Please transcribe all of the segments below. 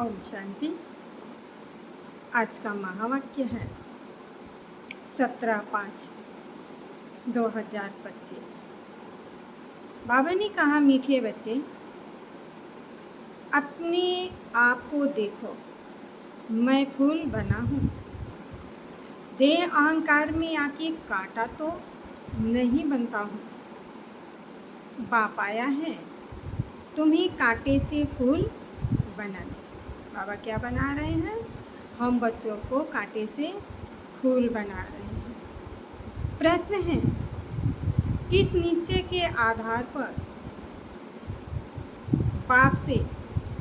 ओम शांति। आज का महावाक्य है 17/5/2025। बाबा ने कहा, मीठे बच्चे, अपने आप को देखो, मैं फूल बना हूँ। देह अहंकार में आके कांटा तो नहीं बनता हूँ। बाप आया है तुम्हें कांटे से फूल बनाने। बाबा क्या बना रहे हैं? हम बच्चों को कांटे से फूल बना रहे हैं। प्रश्न है, किस निश्चय के आधार पर बाप से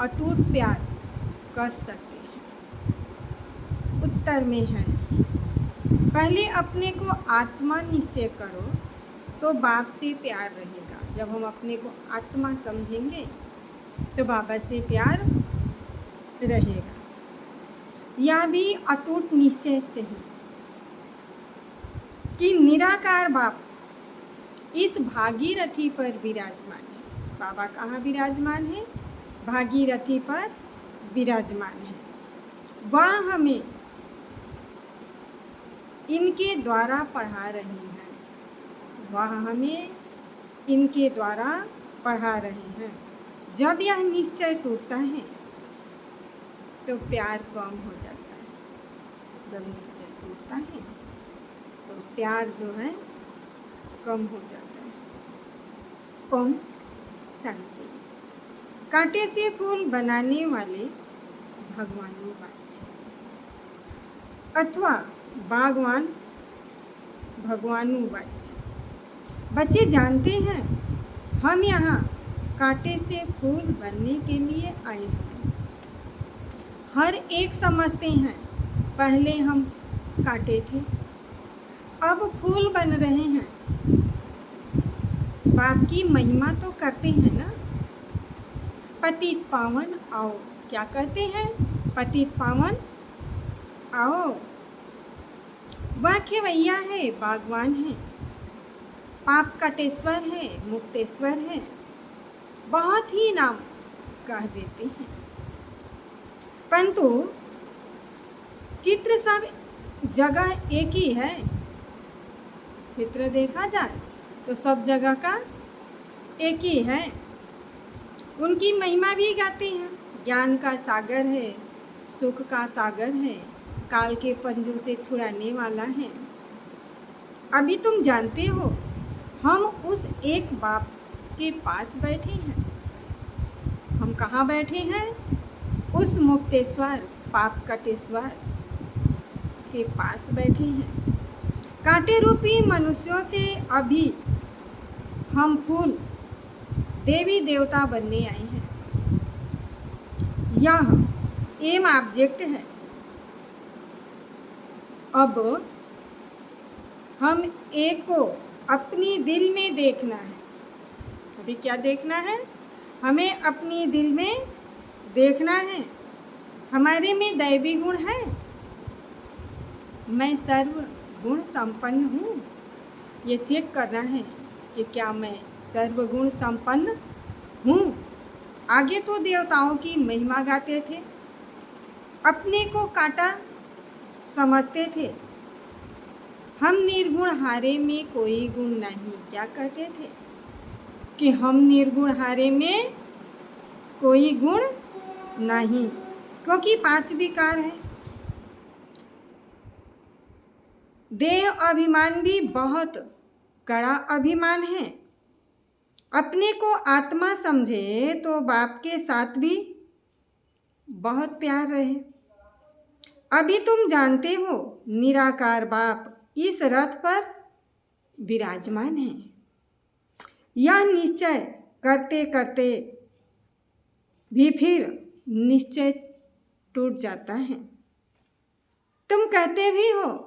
अटूट प्यार कर सकते हैं? उत्तर में है, पहले अपने को आत्मा निश्चय करो तो बाप से प्यार रहेगा। जब हम अपने को आत्मा समझेंगे तो बाबा से प्यार रहेगा। यह भी अटूट निश्चय चाहिए कि निराकार बाप इस भागीरथी पर विराजमान है। बाबा कहाँ विराजमान है? भागीरथी पर विराजमान है। वह हमें इनके द्वारा पढ़ा रही हैं। वह हमें इनके द्वारा पढ़ा रहे हैं। जब यह निश्चय टूटता है तो प्यार कम हो जाता है। जब निश्चय टूटता है तो प्यार जो है कम हो जाता है। ओम शांति। कांटे से फूल बनाने वाले भगवानुवाच अथवा बागवान भगवानुवाच। बच्चे जानते हैं हम यहाँ कांटे से फूल बनने के लिए आए हैं। हर एक समझते हैं पहले हम कांटे थे, अब फूल बन रहे हैं। बाप की महिमा तो करते हैं ना। पतित पावन आओ। क्या कहते हैं? पतित पावन आओ। वह खेवैया है, बागवान है, पाप कटेश्वर है, मुक्तेश्वर है, बहुत ही नाम कह देते हैं। परंतु चित्र सब जगह एक ही है। चित्र देखा जाए तो सब जगह का एक ही है। उनकी महिमा भी गाते हैं। ज्ञान का सागर है, सुख का सागर है, काल के पंजों से छुड़ाने वाला है। अभी तुम जानते हो हम उस एक बाप के पास बैठे हैं। हम कहाँ बैठे हैं? उस मुक्तेश्वर पाप कटेश्वर के पास बैठे हैं। कांटे रूपी मनुष्यों से अभी हम फूल देवी देवता बनने आए हैं। यह एम ऑब्जेक्ट है। अब हम एक को अपनी दिल में देखना है। अभी क्या देखना है? हमें अपनी दिल में देखना है। हमारे में दैवी गुण है। मैं सर्व गुण संपन्न हूँ। ये चेक करना है कि क्या मैं सर्व गुण संपन्न हूँ। आगे तो देवताओं की महिमा गाते थे, अपने को कांटा समझते थे। हम निर्गुण हारे में कोई गुण नहीं। क्या कहते थे? कि हम निर्गुण हारे में कोई गुण नहीं, क्योंकि 5 विकार है। देह अभिमान भी बहुत कड़ा अभिमान है। अपने को आत्मा समझे तो बाप के साथ भी बहुत प्यार रहे। अभी तुम जानते हो निराकार बाप इस रथ पर विराजमान है। यह निश्चय करते करते भी फिर निश्चय टूट जाता है। तुम कहते भी हो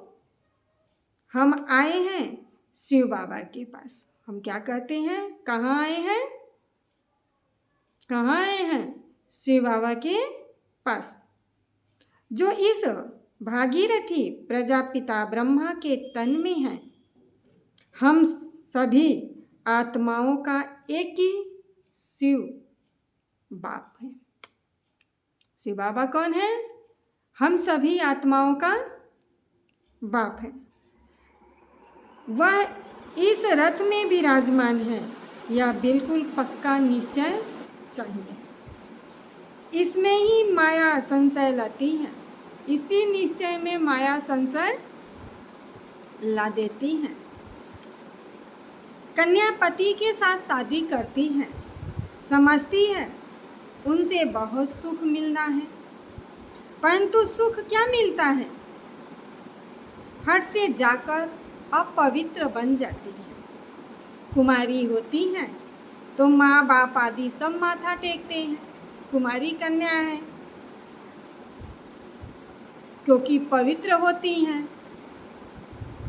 हम आए हैं शिव बाबा के पास। हम क्या कहते हैं? कहाँ आए हैं? कहाँ आए हैं? शिव बाबा के पास, जो इस भागीरथी प्रजापिता ब्रह्मा के तन में है। हम सभी आत्माओं का एक ही शिव बाप है। शिव बाबा कौन है? हम सभी आत्माओं का बाप है। वह इस रथ में विराजमान है, यह बिल्कुल पक्का निश्चय चाहिए। इसमें ही माया संशय लाती है, इसी निश्चय में माया संशय ला देती है। कन्या पति के साथ शादी करती है, समझती है उनसे बहुत सुख मिलना है, परंतु सुख क्या मिलता है? फट से जाकर अपवित्र बन जाती है। कुमारी होती है तो माँ बाप आदि सब माथा टेकते हैं, कुमारी कन्या है, क्योंकि पवित्र होती हैं।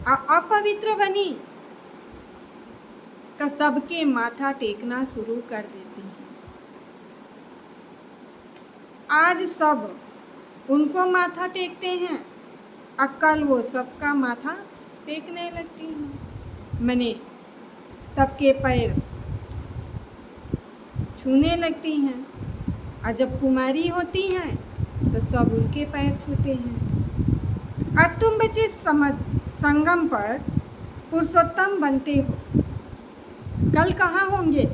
अपवित्र बनी तो सबके माथा टेकना शुरू कर देती हैं। आज सब उनको माथा टेकते हैं, कल वो सबका माथा टेकने लगती हैं। मैंने सबके पैर छूने लगती हैं, और जब कुमारी होती हैं तो सब उनके पैर छूते हैं। अब तुम बच्चे संगम पर पुरुषोत्तम बनते हो, कल कहाँ होंगे?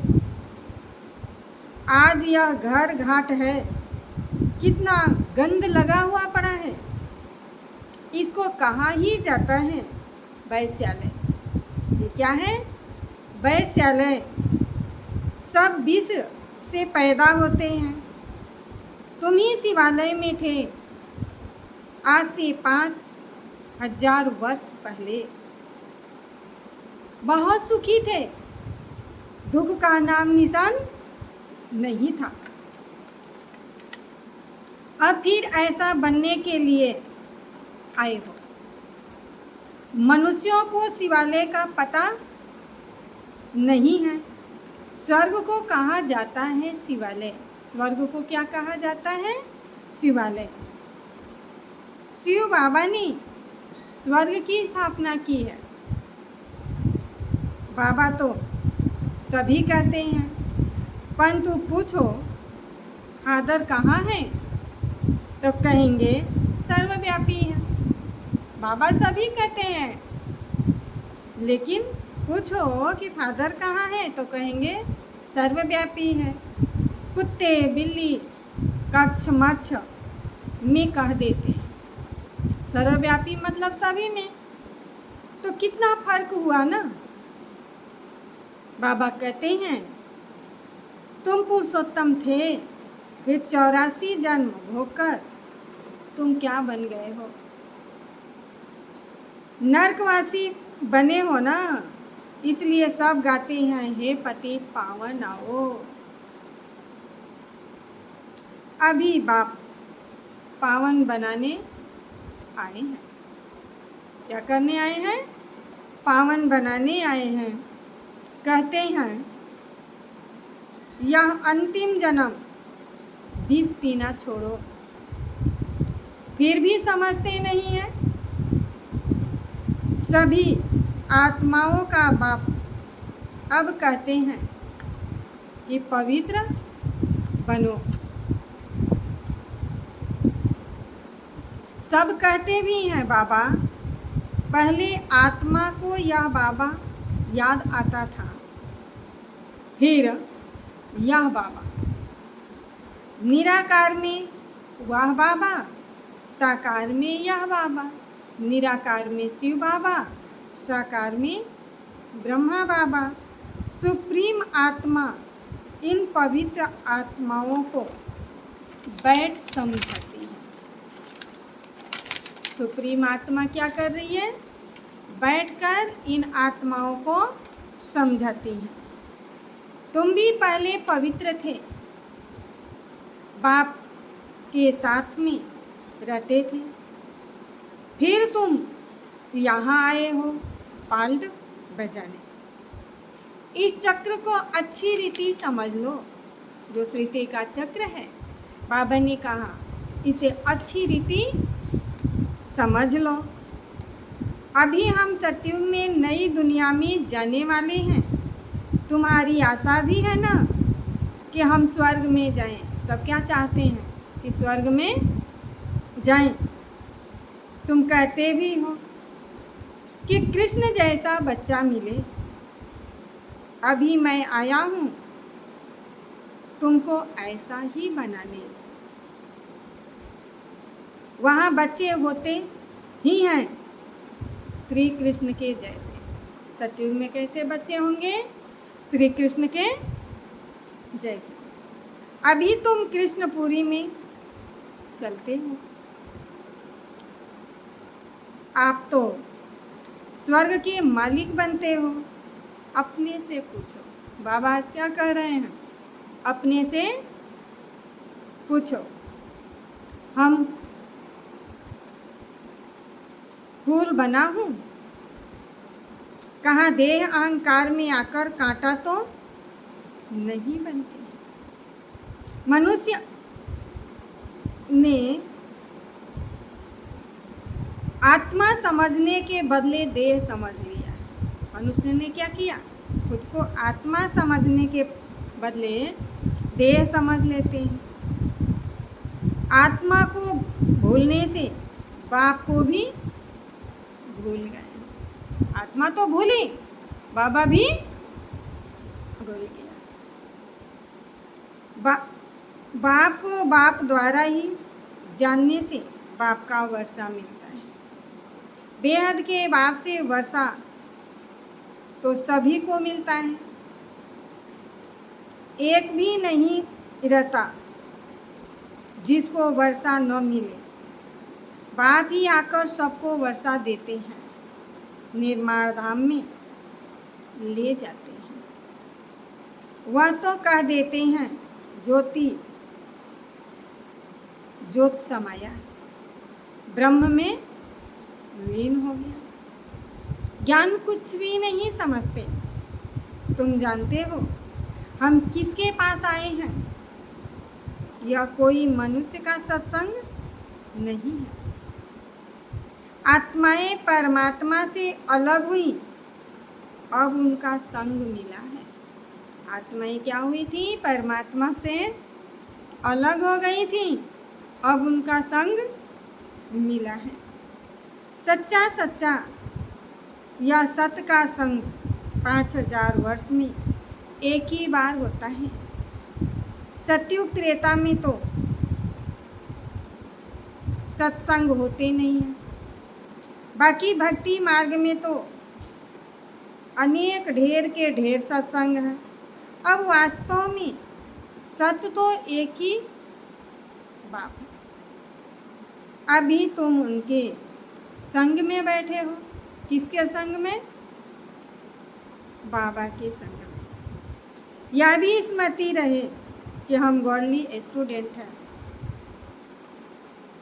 आज यह घर घाट है, कितना गंद लगा हुआ पड़ा है, इसको कहा ही जाता है वैश्यालय। ये क्या है? वैश्यालय। सब विष से पैदा होते हैं। तुम ही शिवालय में थे आज से 5000 वर्ष पहले, बहुत सुखी थे, दुख का नाम निशान नहीं था। अब फिर ऐसा बनने के लिए आए हो। मनुष्यों को शिवालय का पता नहीं है। स्वर्ग को कहा जाता है शिवालय। स्वर्ग को क्या कहा जाता है? शिवालय। शिव बाबा ने स्वर्ग की स्थापना की है। बाबा तो सभी कहते हैं, परंतु पूछो फादर कहाँ है तो कहेंगे सर्वव्यापी है। बाबा सभी कहते हैं, लेकिन पूछो कि फादर कहाँ है तो कहेंगे सर्वव्यापी है। कुत्ते बिल्ली कच्छ मच्छ में कह देते हैं, सर्वव्यापी मतलब सभी में। तो कितना फर्क हुआ ना। बाबा कहते हैं तुम पुरुषोत्तम थे, फिर 84 जन्म भोगकर तुम क्या बन गए हो? नरकवासी बने हो ना, इसलिए सब गाते हैं हे पतित पावन आओ। अभी बाप पावन बनाने आए हैं। क्या करने आए हैं? पावन बनाने आए हैं। कहते हैं यह अंतिम जन्म विष पीना छोड़ो, फिर भी समझते नहीं हैं। सभी आत्माओं का बाप अब कहते हैं कि पवित्र बनो। सब कहते भी हैं बाबा, पहले आत्मा को यह बाबा याद आता था, फिर यह बाबा, निराकार में वह बाबा, साकार में यह बाबा, निराकार में शिव बाबा, साकार में ब्रह्मा बाबा। सुप्रीम आत्मा इन पवित्र आत्माओं को बैठ समझाती है। सुप्रीम आत्मा क्या कर रही है? बैठकर इन आत्माओं को समझाती है। तुम भी पहले पवित्र थे, बाप के साथ में रहते थे, फिर तुम यहाँ आए हो पाल्ट बजाने। इस चक्र को अच्छी रीति समझ लो। जो सृष्टि का चक्र है, बाबा ने कहा इसे अच्छी रीति समझ लो। अभी हम सतयुग में नई दुनिया में जाने वाले हैं। तुम्हारी आशा भी है ना कि हम स्वर्ग में जाएं। सब क्या चाहते हैं? कि स्वर्ग में जाएं। तुम कहते भी हो कि कृष्ण जैसा बच्चा मिले। अभी मैं आया हूँ तुमको ऐसा ही बनाने। वहाँ बच्चे होते ही हैं श्री कृष्ण के जैसे। सतयुग में कैसे बच्चे होंगे? श्री कृष्ण के जैसे। अभी तुम कृष्णपुरी में चलते हो। आप तो स्वर्ग के मालिक बनते हो। अपने से पूछो। बाबा आज क्या कह रहे हैं? अपने से पूछो। हम फूल बना हूँ, कहाँ देह अहंकार में आकर कांटा तो नहीं बनते। मनुष्य ने आत्मा समझने के बदले देह समझ लिया। मनुष्य ने क्या किया? खुद को आत्मा समझने के बदले देह समझ लेते हैं। आत्मा को भूलने से बाप को भी भूल गए। आत्मा तो भूली, बाबा भी भूल गया। बाप को बाप द्वारा ही जानने से बाप का वर्षा मिलता है। बेहद के बाप से वर्षा तो सभी को मिलता है। एक भी नहीं रहता जिसको वर्षा न मिले। बाप ही आकर सबको वर्षा देते हैं, निर्माण धाम में ले जाते हैं। वह तो कह देते हैं ज्योति ज्योत समाया, ब्रह्म में लीन हो गया। ज्ञान कुछ भी नहीं समझते। तुम जानते हो हम किसके पास आए हैं? यह कोई मनुष्य का सत्संग नहीं है। आत्माएं परमात्मा से अलग हुई, अब उनका संग मिला है। आत्माएं क्या हुई थी? परमात्मा से अलग हो गई थी, अब उनका संग मिला है। सच्चा सच्चा या सत्य का संग 5000 वर्ष में एक ही बार होता है। सतयुग त्रेता में तो सत्संग होते नहीं हैं। बाकी भक्ति मार्ग में तो अनेक ढेर के ढेर सत्संग हैं। अब वास्तव में सत्य तो एक ही बाप है। अभी तुम उनके संग में बैठे हो। किसके संग में? बाबा के संग में। यह भी स्मृति रहे कि हम गॉडली स्टूडेंट हैं।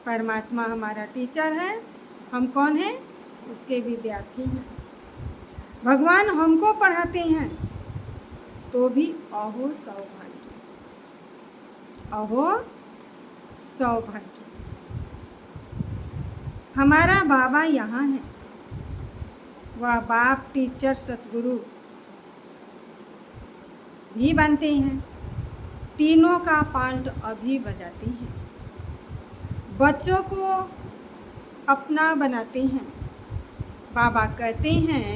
परमात्मा हमारा टीचर है, हम कौन हैं? उसके विद्यार्थी हैं। भगवान हमको पढ़ाते हैं तो भी अहो सौभाग्य, अहो सौभाग्य। हमारा बाबा यहाँ है। वह बाप टीचर सतगुरु भी बनते हैं। तीनों का पार्ट अभी बजाते हैं। बच्चों को अपना बनाते हैं। बाबा कहते हैं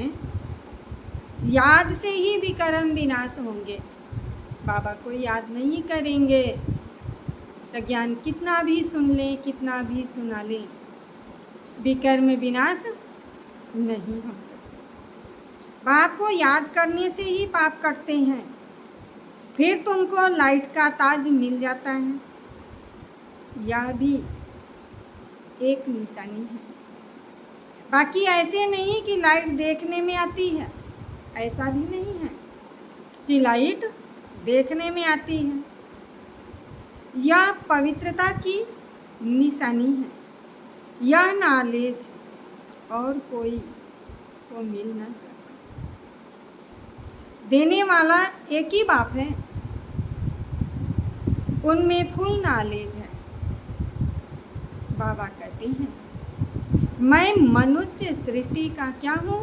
याद से ही विकर्म विनाश होंगे। बाबा को याद नहीं करेंगे तो ज्ञान कितना भी सुन लें, कितना भी सुना लें, विकर्म विनाश नहीं होंगे। बाप को याद करने से ही पाप कटते हैं। फिर तुमको लाइट का ताज मिल जाता है। यह भी एक निशानी है। बाकी ऐसे नहीं कि लाइट देखने में आती है, ऐसा भी नहीं है कि लाइट देखने में आती है। यह पवित्रता की निशानी है। यह नॉलेज और कोई को मिल ना सकता। देने वाला एक ही बाप है, उनमें फुल नॉलेज है। बाबा कहते हैं मैं मनुष्य सृष्टि का क्या हूँ?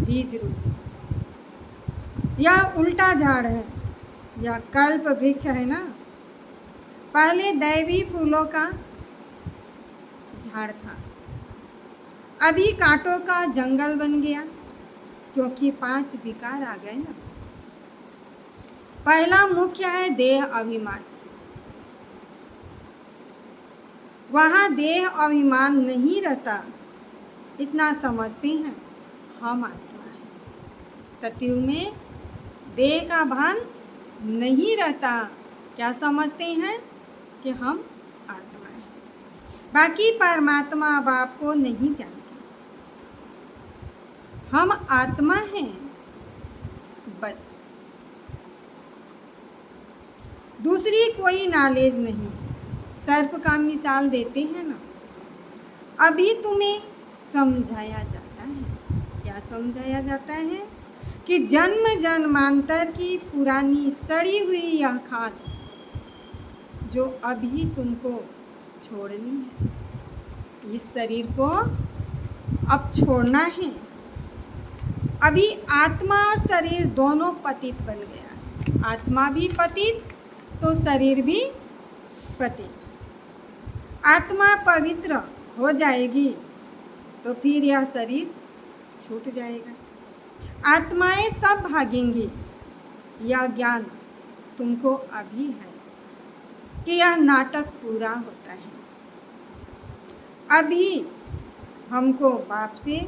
बीज रूप। यह उल्टा झाड़ है, यह कल्प वृक्ष है ना। पहले दैवी फूलों का झाड़ था, अभी कांटों का जंगल बन गया, क्योंकि 5 विकार आ गए ना। पहला मुख्य है देह अभिमान। वहाँ देह अभिमान नहीं रहता, इतना समझते हैं हम आत्मा है। सतयुग में देह का भान नहीं रहता, क्या समझते हैं कि हम आत्मा है। बाकी परमात्मा बाप को नहीं जानते, हम आत्मा हैं बस, दूसरी कोई नॉलेज नहीं। सर्प का मिसाल देते हैं ना, अभी तुम्हें समझाया जाता है। क्या समझाया जाता है? कि जन्म जन्मांतर की पुरानी सड़ी हुई यह खाल जो अभी तुमको छोड़नी है, इस शरीर को अब छोड़ना है। अभी आत्मा और शरीर दोनों पतित बन गया है, आत्मा भी पतित तो शरीर भी पतित। आत्मा पवित्र हो जाएगी तो फिर यह शरीर छूट जाएगा, आत्माएं सब भागेंगी। यह ज्ञान तुमको अभी है कि यह नाटक पूरा होता है। अभी हमको बाप से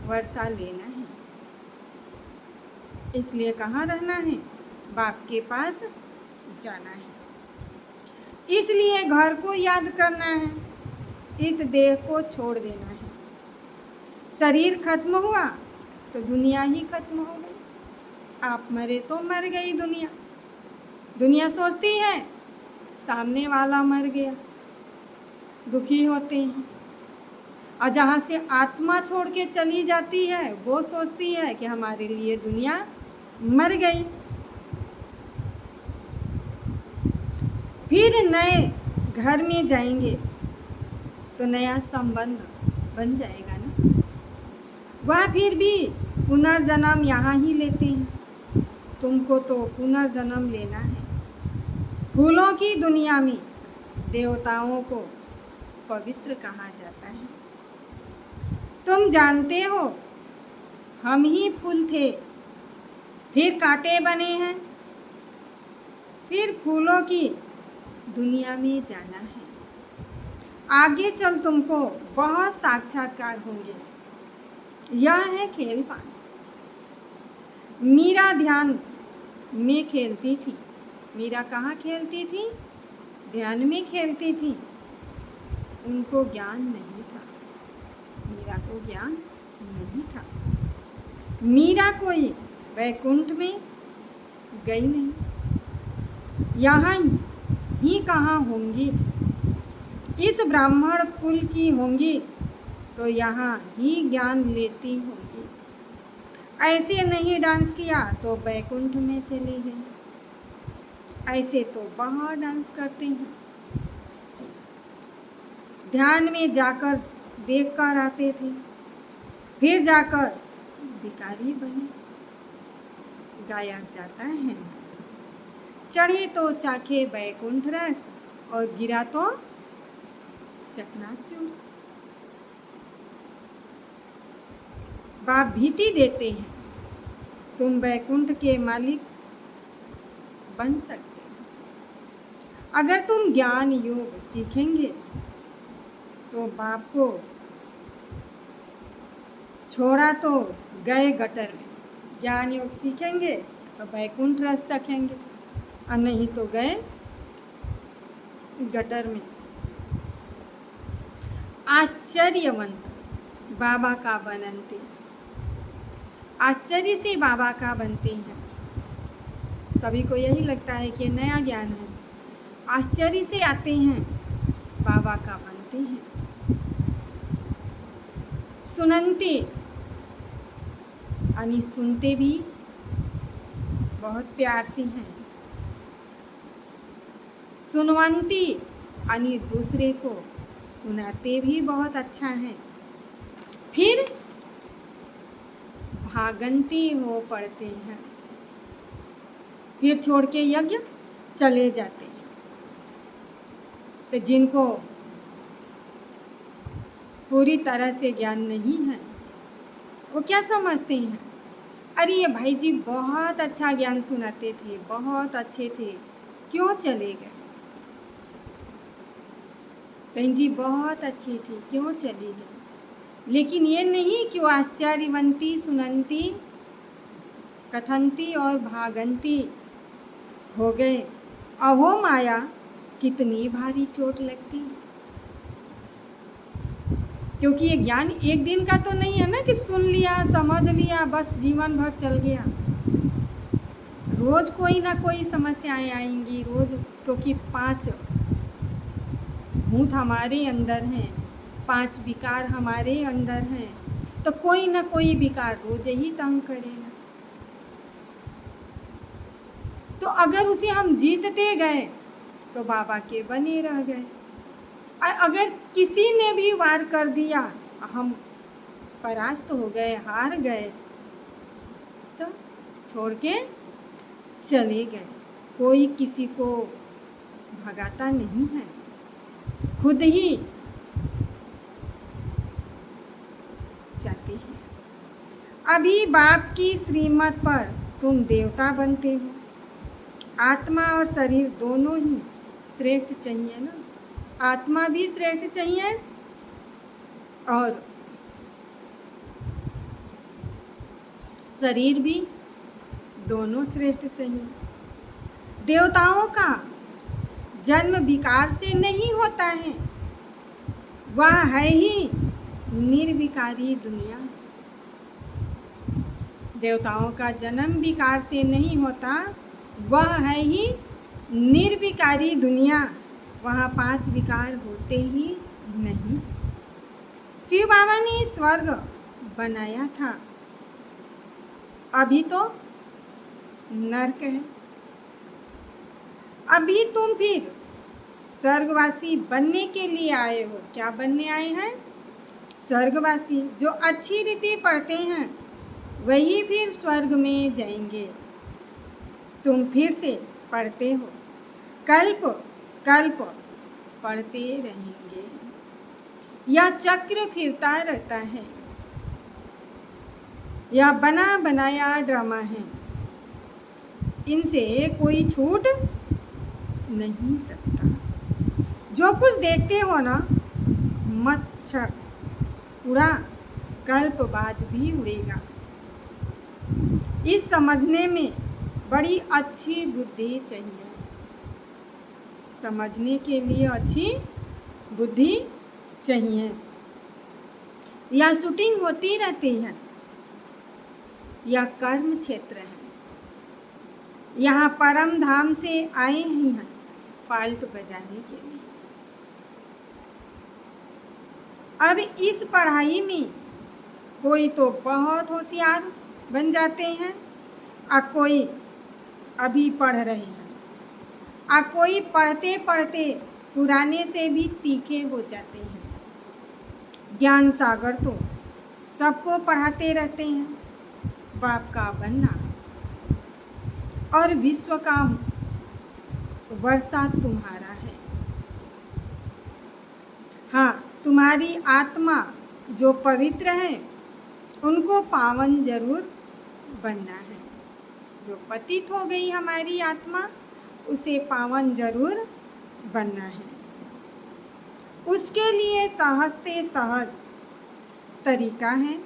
वर्षा लेना है, इसलिए कहाँ रहना है? बाप के पास जाना है। इसलिए घर को याद करना है, इस देह को छोड़ देना है। शरीर खत्म हुआ तो दुनिया ही खत्म हो गई। आप मरे तो मर गई दुनिया। दुनिया सोचती है सामने वाला मर गया, दुखी होते हैं। और जहाँ से आत्मा छोड़ के चली जाती है वो सोचती है कि हमारे लिए दुनिया मर गई। फिर नए घर में जाएंगे तो नया संबंध बन जाएगा ना। वह फिर भी पुनर्जन्म यहाँ ही लेते हैं, तुमको तो पुनर्जन्म लेना है। फूलों की दुनिया में देवताओं को पवित्र कहा जाता है। तुम जानते हो हम ही फूल थे, फिर कांटे बने हैं, फिर फूलों की दुनिया में जाना है। आगे चल तुमको बहुत साक्षात्कार होंगे। यह है खेल पान। मीरा ध्यान में खेलती थी। मीरा कहाँ खेलती थी? ध्यान में खेलती थी। उनको ज्ञान नहीं था, मीरा को ज्ञान नहीं था। मीरा कोई वैकुंठ में गई नहीं, यहाँ ही कहाँ होंगी? इस ब्राह्मण कुल की होंगी तो यहाँ ही ज्ञान लेती होंगी। ऐसे नहीं डांस किया तो वैकुंठ में चली गई, ऐसे तो बाहर डांस करते हैं। ध्यान में जाकर देख कर आते थे, फिर जाकर भिखारी बने। गाया जाता है चढ़े तो चाखे वैकुंठ रस और गिरा तो चकनाचूर। बाप भीति देते हैं तुम वैकुंठ के मालिक बन सकते हो। अगर तुम ज्ञान योग सीखेंगे तो बाप को छोड़ा तो गए गटर में। ज्ञान योग सीखेंगे तो वैकुंठ रस चखेंगे, और नहीं तो गए गटर में। आश्चर्यवंत बाबा का बनते, आश्चर्य से बाबा का बनते हैं। सभी को यही लगता है कि नया ज्ञान है, आश्चर्य से आते हैं, बाबा का बनते हैं। सुनते यानी सुनते भी बहुत प्यार से हैं। सुनवंती यानी दूसरे को सुनाते भी बहुत अच्छा है। फिर भागंती हो पड़ते हैं, फिर छोड़ के यज्ञ चले जाते हैं। तो जिनको पूरी तरह से ज्ञान नहीं है वो क्या समझते हैं, अरे ये भाई जी बहुत अच्छा ज्ञान सुनाते थे, बहुत अच्छे थे, क्यों चले गए। बहन जी बहुत अच्छी थी, क्यों चली गई। लेकिन ये नहीं कि वो आश्चर्यवंती सुनंती कथनती और भागंती हो गए। अहो माया कितनी भारी चोट लगती है, क्योंकि ये ज्ञान एक दिन का तो नहीं है ना कि सुन लिया समझ लिया बस जीवन भर चल गया। रोज़ कोई ना कोई समस्याएं आएंगी रोज़, क्योंकि 5 भूत हमारे अंदर हैं, 5 विकार हमारे अंदर हैं, तो कोई ना कोई विकार रोज ही तंग करेगा। तो अगर उसे हम जीतते गए तो बाबा के बने रह गए, और अगर किसी ने भी वार कर दिया हम परास्त हो गए, हार गए, तो छोड़ के चले गए। कोई किसी को भगाता नहीं है, खुद ही जाते हैं। अभी बाप की श्रीमत पर तुम देवता बनते हो। आत्मा और शरीर दोनों ही श्रेष्ठ चाहिए ना, आत्मा भी श्रेष्ठ चाहिए और शरीर भी, दोनों श्रेष्ठ चाहिए। देवताओं का जन्म विकार से नहीं होता है, वह है ही निर्विकारी दुनिया। देवताओं का जन्म विकार से नहीं होता, वह है ही निर्विकारी दुनिया, वहाँ 5 विकार होते ही नहीं। शिव बाबा ने स्वर्ग बनाया था, अभी तो नरक है। अभी तुम फिर स्वर्गवासी बनने के लिए आए हो। क्या बनने आए हैं? स्वर्गवासी। जो अच्छी रीति पढ़ते हैं वही फिर स्वर्ग में जाएंगे। तुम फिर से पढ़ते हो, कल्प कल्प पढ़ते रहेंगे। यह चक्र फिरता रहता है, यह बना बनाया ड्रामा है, इनसे कोई छूट नहीं सकता। जो कुछ देखते हो ना, मच्छर उड़ा, कल्प बाद भी उड़ेगा। इस समझने में बड़ी अच्छी बुद्धि चाहिए, समझने के लिए अच्छी बुद्धि चाहिए। यह शूटिंग होती रहती है, यह कर्म क्षेत्र है, यहाँ परम धाम से आए ही हैं पाल्ट बजाने के लिए। अब इस पढ़ाई में कोई तो बहुत होशियार बन जाते हैं, और कोई अभी पढ़ रहे हैं, और कोई पढ़ते पढ़ते पुराने से भी तीखे हो जाते हैं। ज्ञान सागर तो सबको पढ़ाते रहते हैं। बाप का बनना और विश्व का वर्षा तुम्हारा है। हाँ, तुम्हारी आत्मा जो पवित्र है उनको पावन जरूर बनना है। जो पतित हो गई हमारी आत्मा, उसे पावन जरूर बनना है। उसके लिए सहजते सहज तरीका है,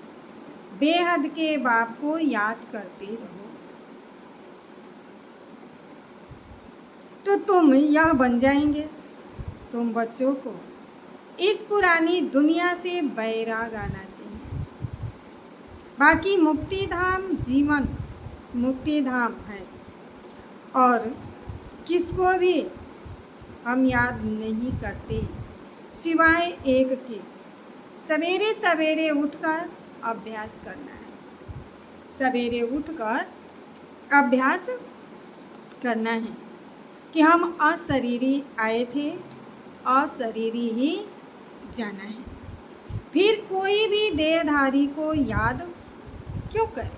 बेहद के बाप को याद करते रहो, तो तुम यह बन जाएंगे। तुम बच्चों को इस पुरानी दुनिया से बैराग आना चाहिए। बाकी मुक्ति धाम जीवन मुक्ति धाम है, और किसको भी हम याद नहीं करते सिवाय एक के। सवेरे सवेरे उठकर अभ्यास करना है, सवेरे उठकर अभ्यास करना है कि हम अशरीरी आए थे, अशरीरी ही जाना है। फिर कोई भी देहधारी को याद क्यों करें?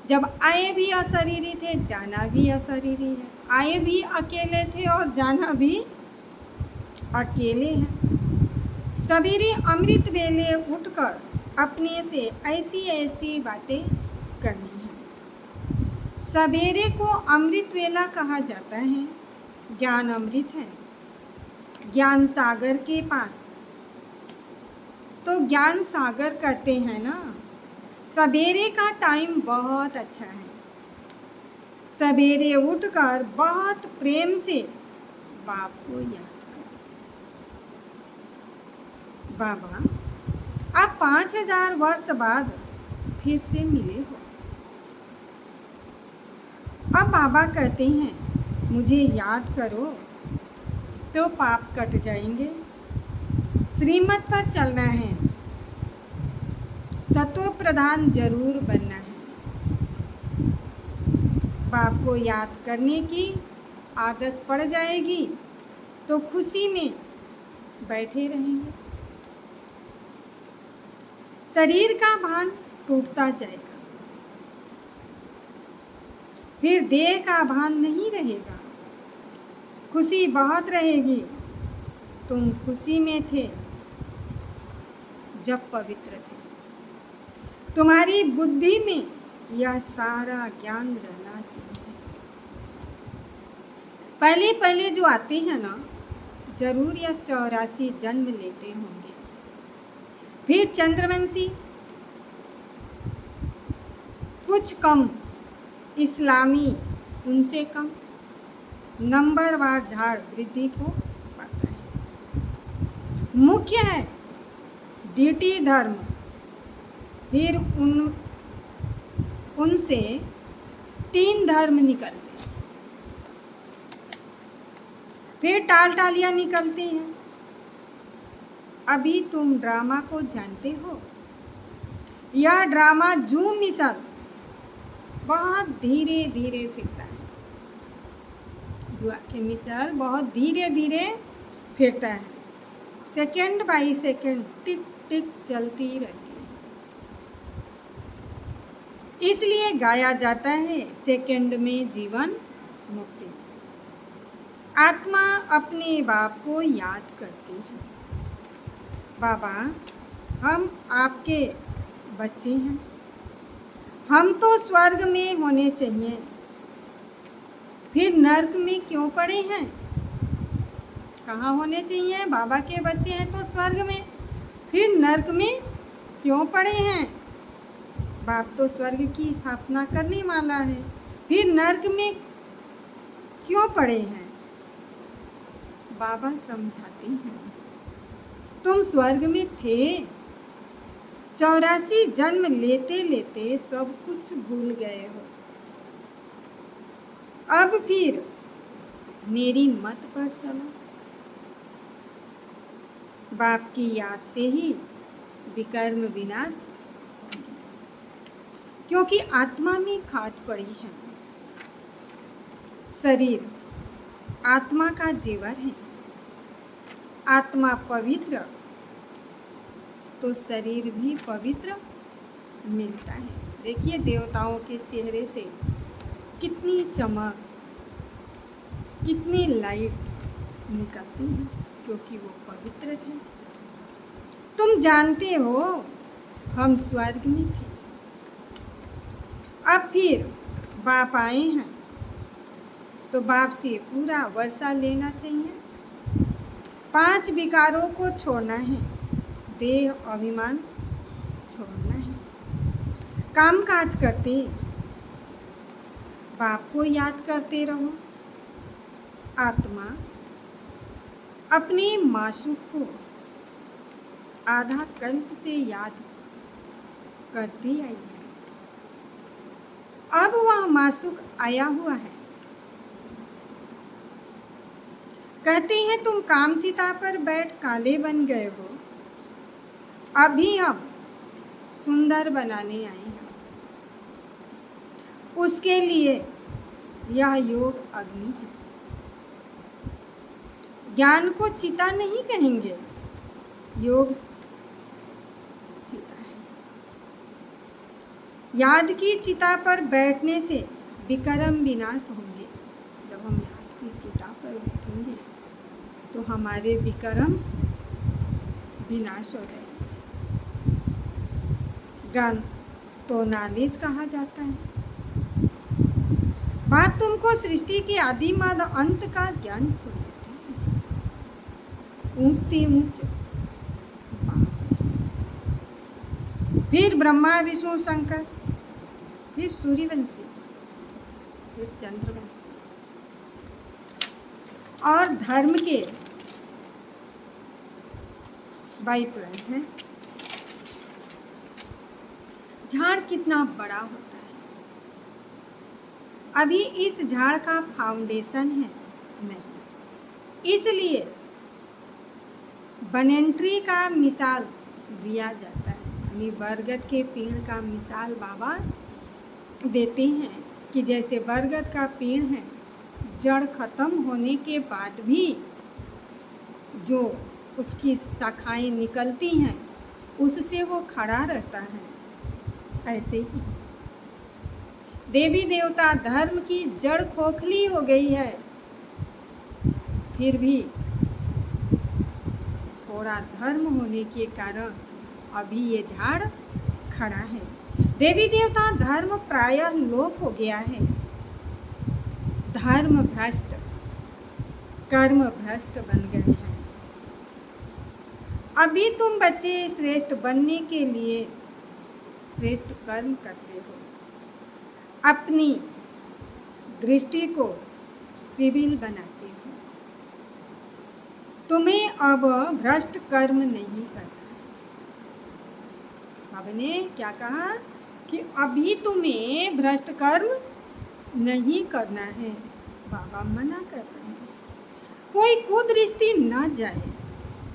जब आए भी अशरीरी थे, जाना भी अशरीरी है। आए भी अकेले थे और जाना भी अकेले हैं। सवेरे अमृत वेले उठकर अपने से ऐसी ऐसी बातें करनी है। सवेरे को अमृत वेला कहा जाता है। ज्ञान अमृत है, ज्ञान सागर के पास। तो ज्ञान सागर करते हैं ना। सवेरे का टाइम बहुत अच्छा है। सवेरे उठकर बहुत प्रेम से बाप को याद करें। बाबा, आप 5000 वर्ष बाद फिर से मिले हो। अब बाबा कहते हैं मुझे याद करो तो पाप कट जाएंगे। श्रीमत पर चलना है, सतो प्रधान जरूर बनना है। बाप को याद करने की आदत पड़ जाएगी तो खुशी में बैठे रहेंगे। शरीर का भान टूटता जाएगा, फिर देह का भान नहीं रहेगा। खुशी बहुत रहेगी। तुम खुशी में थे जब पवित्र थे। तुम्हारी बुद्धि में यह सारा ज्ञान रहना चाहिए। पहले पहले जो आते हैं ना, जरूर यह 84 जन्म लेते होंगे। फिर चंद्रवंशी, कुछ कम इस्लामी, उनसे कम नंबरवार झाड़ वृद्धि को पाता है। मुख्य है डीटी धर्म, फिर उनसे 3 धर्म निकलते हैं, फिर टालियाँ निकलती हैं। अभी तुम ड्रामा को जानते हो। यह ड्रामा जूम मिसल बहुत धीरे धीरे फिरता है। जुआ के मिसल बहुत धीरे धीरे फिरता है। सेकंड बाई सेकंड टिक टिक चलती रहती है। इसलिए गाया जाता है सेकंड में जीवन मुक्ति। आत्मा अपने बाप को याद करती है। बाबा, हम आपके बच्चे हैं। हम तो स्वर्ग में होने चाहिए, फिर नर्क में क्यों पड़े हैं? कहाँ होने चाहिए? बाबा के बच्चे हैं तो स्वर्ग में, फिर नर्क में क्यों पड़े हैं? बाप तो स्वर्ग की स्थापना करने वाला है, फिर नर्क में क्यों पड़े हैं? बाबा समझाते हैं, तुम स्वर्ग में थे। 84 जन्म लेते लेते सब कुछ भूल गए हो। अब फिर मेरी मत पर चलो। बाप की याद से ही विकर्म विनाश, क्योंकि आत्मा में खाद पड़ी है। शरीर आत्मा का जेवर है। आत्मा पवित्र तो शरीर भी पवित्र मिलता है। देखिए देवताओं के चेहरे से कितनी चमक, कितनी लाइट निकलती है, क्योंकि वो पवित्र थे। तुम जानते हो हम स्वर्ग में थे। अब फिर बाप आए हैं तो बाप से पूरा वर्षा लेना चाहिए। 5 विकारों को छोड़ना है। देह अभिमान छोड़ना है। काम काज करते बाप को याद करते रहो। आत्मा अपने मासूक को आधा कल्प से याद करती आई है। अब वह मासूक आया हुआ है। कहते हैं तुम कामचिता पर बैठ काले बन गए हो। अभी हम सुंदर बनाने आए हैं। उसके लिए यह योग अग्नि है। ज्ञान को चिता नहीं कहेंगे, योग चिता है। याद की चिता पर बैठने से विकर्म विनाश होंगे। जब हम याद की चिता पर बैठेंगे तो हमारे विकर्म विनाश हो जाएंगे। ज्ञान तो नॉलेज कहा जाता है। बात तुमको सृष्टि के आदि मध्य अंत का ज्ञान सुनाती है। ऊंचती ऊंच फिर ब्रह्मा विष्णु शंकर, फिर सूर्यवंशी, फिर चंद्रवंशी और धर्म के बाईप्रांत है। झाड़ कितना बड़ा होता है, अभी इस झाड़ का फाउंडेशन है नहीं, इसलिए बनएंट्री का मिसाल दिया जाता है। यानी बरगद के पेड़ का मिसाल बाबा देते हैं कि जैसे बरगद का पेड़ है, जड़ खत्म होने के बाद भी जो उसकी शाखाएं निकलती हैं उससे वो खड़ा रहता है। ऐसे ही देवी देवता धर्म की जड़ खोखली हो गई है, फिर भी थोड़ा धर्म होने के कारण अभी ये झाड़ खड़ा है। देवी देवता धर्म प्रायः लोप हो गया है। धर्म भ्रष्ट, कर्म भ्रष्ट बन गए हैं। अभी तुम बच्चे श्रेष्ठ बनने के लिए श्रेष्ठ कर्म करते हो, अपनी दृष्टि को सिविल बनाते हो। तुम्हें अब भ्रष्ट कर्म नहीं करना। बाबा ने क्या कहा कि अभी तुम्हें भ्रष्ट कर्म नहीं करना है। बाबा मना कर रहे हैं, कोई कुदृष्टि न जाए,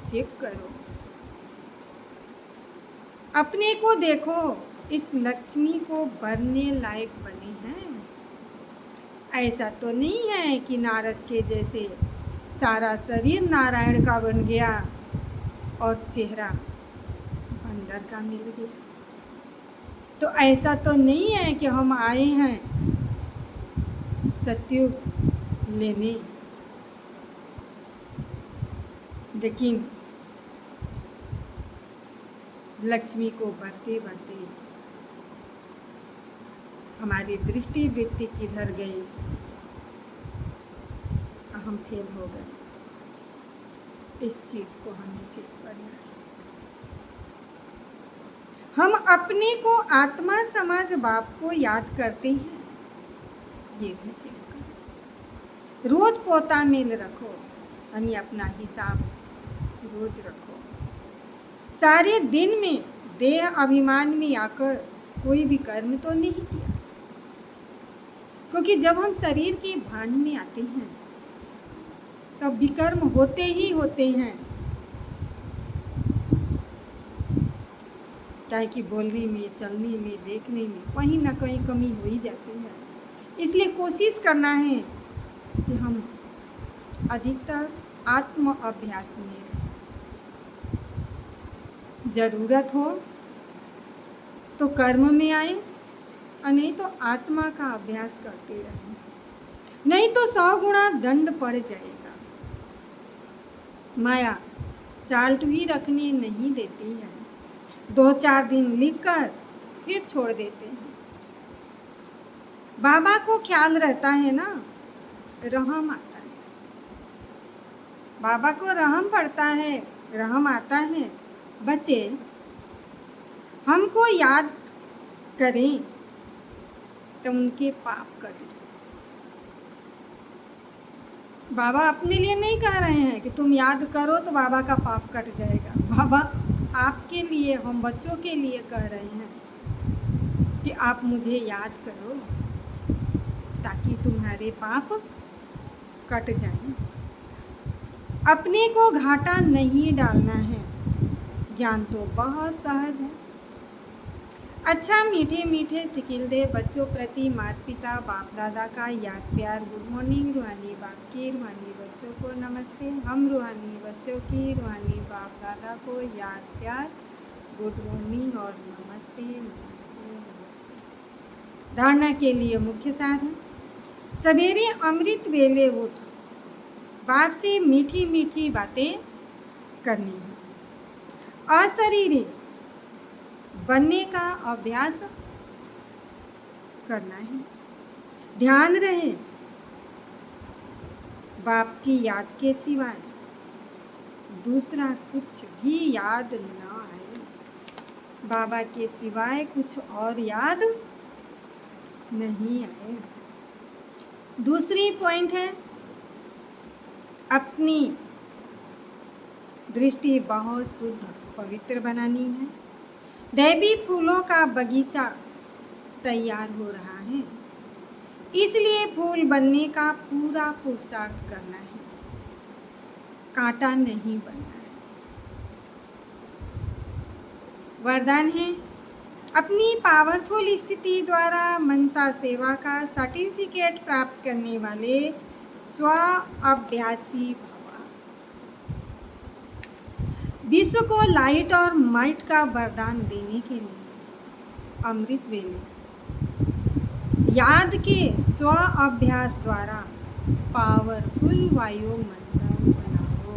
चेक करो, अपने को देखो, इस लक्ष्मी को भरने लायक बने हैं। ऐसा तो नहीं है कि नारद के जैसे सारा शरीर नारायण का बन गया और चेहरा बंदर का मिल गया। तो ऐसा तो नहीं है कि हम आए हैं सत्युग लेने, लेकिन लक्ष्मी को बढ़ते बढ़ते हमारी दृष्टि वृत्ति किधर गई, हम फेल हो गए। इस चीज को हमें चेक करना है। हम अपने को आत्मा समाज बाप को याद करते हैं, ये भी चेक करो। रोज पोता मेल रखो, यानी अपना हिसाब रोज रखो। सारे दिन में देह अभिमान में आकर कोई भी कर्म तो नहीं किया, क्योंकि जब हम शरीर के भान में आते हैं तब विकर्म होते ही होते हैं। चाहे कि बोलने में, चलने में, देखने में कहीं ना कहीं कमी हो ही जाती है। इसलिए कोशिश करना है कि हम अधिकतर आत्म अभ्यास में रहें। ज़रूरत हो तो कर्म में आए और नहीं तो आत्मा का अभ्यास करते रहें, नहीं तो 100 गुना दंड पड़ जाएगा। माया चार्ट भी रखने नहीं देती है, 2-4 दिन लिखकर फिर छोड़ देते हैं। बाबा को ख्याल रहता है ना, रहम आता है, बाबा को रहम पड़ता है, रहम आता है। बच्चे हमको याद करें तो उनके पाप कट जाए। बाबा अपने लिए नहीं कह रहे हैं कि तुम याद करो तो बाबा का पाप कट जाएगा। बाबा आपके लिए, हम बच्चों के लिए कह रहे हैं कि आप मुझे याद करो ताकि तुम्हारे पाप कट जाएं। अपने को घाटा नहीं डालना है। ज्ञान तो बहुत सहज है। अच्छा मीठे मीठे सिकिलदे बच्चों प्रति माता पिता बाप दादा का याद प्यार। गुड मॉर्निंग रूहानी बाप की रूहानी बच्चों को नमस्ते। हम रूहानी बच्चों की रूहानी बाप दादा को याद प्यार, गुड मॉर्निंग और नमस्ते नमस्ते नमस्ते। धारणा के लिए मुख्य साधन, सवेरे अमृत वेले उठ बाप से मीठी मीठी बातें करनी है। अशरीरी बनने का अभ्यास करना है। ध्यान रहे बाप की याद के सिवाय दूसरा कुछ भी याद ना आए। बाबा के सिवाय कुछ और याद नहीं आए। दूसरी पॉइंट है, अपनी दृष्टि बहुत शुद्ध पवित्र बनानी है। दैवी फूलों का बगीचा तैयार हो रहा है, इसलिए फूल बनने का पूरा पुरुषार्थ करना है, कांटा नहीं बनना है। वरदान है, अपनी पावरफुल स्थिति द्वारा मनसा सेवा का सर्टिफिकेट प्राप्त करने वाले स्व अभ्यासी भवा। विश्व को लाइट और माइट का वरदान देने के लिए अमृत वेले याद के स्व अभ्यास द्वारा पावरफुल वायुमंडल बनाओ,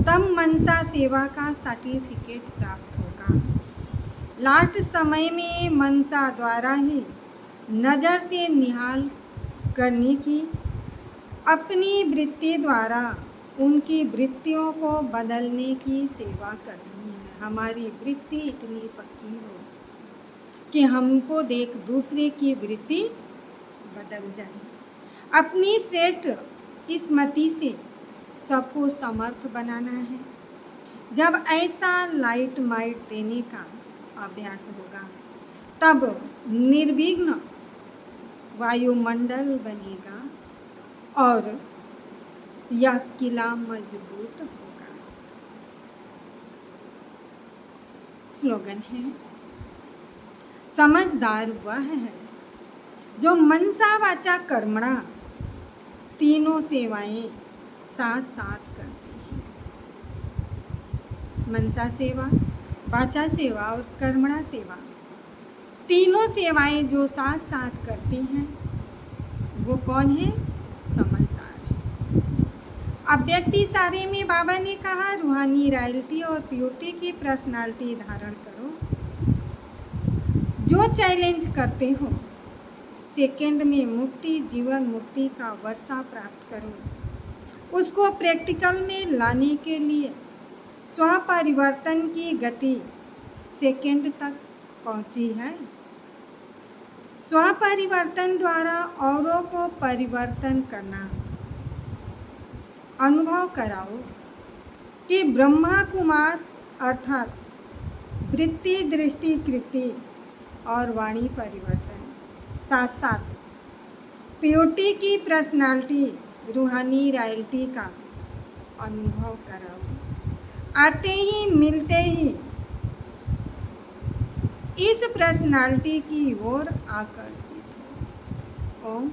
तब मनसा सेवा का सर्टिफिकेट प्राप्त होगा। लास्ट समय में मनसा द्वारा ही नज़र से निहाल करने की, अपनी वृत्ति द्वारा उनकी वृत्तियों को बदलने की सेवा करनी है। हमारी वृत्ति इतनी पक्की हो कि हमको देख दूसरे की वृत्ति बदल जाए। अपनी श्रेष्ठ स्मृति से सबको समर्थ बनाना है। जब ऐसा लाइट माइट देने का अभ्यास होगा, तब निर्विघ्न वायुमंडल बनेगा और यह किला मजबूत होगा। स्लोगन है, समझदार वह है जो मनसा वाचा कर्मणा तीनों सेवाएं साथ साथ करते हैं। मनसा सेवा, वाचा सेवा और कर्मणा सेवा, तीनों सेवाएं जो साथ साथ करते हैं वो कौन है? समझदार है। अव्यक्ति सारे में बाबा ने कहा, रूहानी रॉयल्टी और प्योरिटी की पर्सनालिटी धारण करो। जो चैलेंज करते हो, सेकंड में मुक्ति, जीवन मुक्ति का वर्षा प्राप्त करो। उसको प्रैक्टिकल में लाने के लिए स्व परिवर्तन की गति सेकंड तक पहुंची है। स्व परिवर्तन द्वारा औरों को परिवर्तन करना। अनुभव कराओ कि ब्रह्मा कुमार अर्थात वृत्ति, दृष्टि, कृति और वाणी परिवर्तन, साथ साथ प्योरिटी की पर्सनालिटी, रूहानी रॉयल्टी का अनुभव कराओ। आते ही मिलते ही इस पर्सनालिटी की ओर आकर्षित हो। ओम